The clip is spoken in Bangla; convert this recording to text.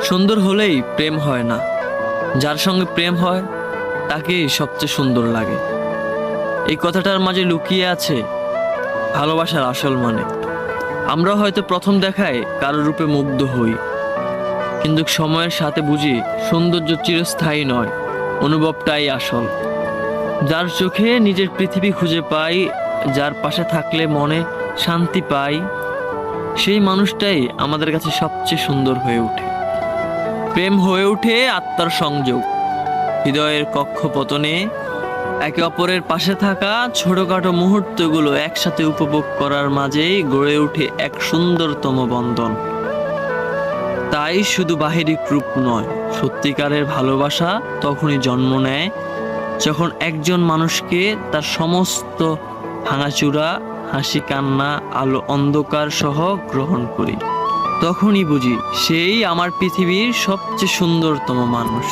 সুন্দর হলেই প্রেম হয় না, যার সঙ্গে প্রেম হয় তাকেই সবচেয়ে সুন্দর লাগে। এই কথাটার মাঝে লুকিয়ে আছে ভালোবাসার আসল মানে। আমরা হয়তো প্রথম দেখায় কারোর রূপে মুগ্ধ হই, কিন্তু সময়ের সাথে বুঝি সৌন্দর্য চিরস্থায়ী নয়, অনুভবটাই আসল। যার চোখে নিজের পৃথিবী খুঁজে পাই, যার পাশে থাকলে মনে শান্তি পাই, সেই মানুষটাই আমাদের কাছে সবচেয়ে সুন্দর হয়ে ওঠে। প্রেম হয়ে ওঠে আত্মার সংযোগ, হৃদয়ের কক্ষপতনে একে অপরের পাশে থাকা ছোটখাটো মুহূর্তগুলো একসাথে উপভোগ করার মাঝেই গড়ে ওঠে এক সুন্দরতম বন্ধন। তাই শুধু বাহিরিক রূপ নয়, সত্যিকারের ভালোবাসা তখনই জন্ম নেয় যখন একজন মানুষকে তার সমস্ত ভাঙাচুরা, হাসি কান্না, আলো অন্ধকার সহ গ্রহণ করি। তখনই বুঝি সেই আমার পৃথিবীর সবচেয়ে সুন্দরতম মানুষ।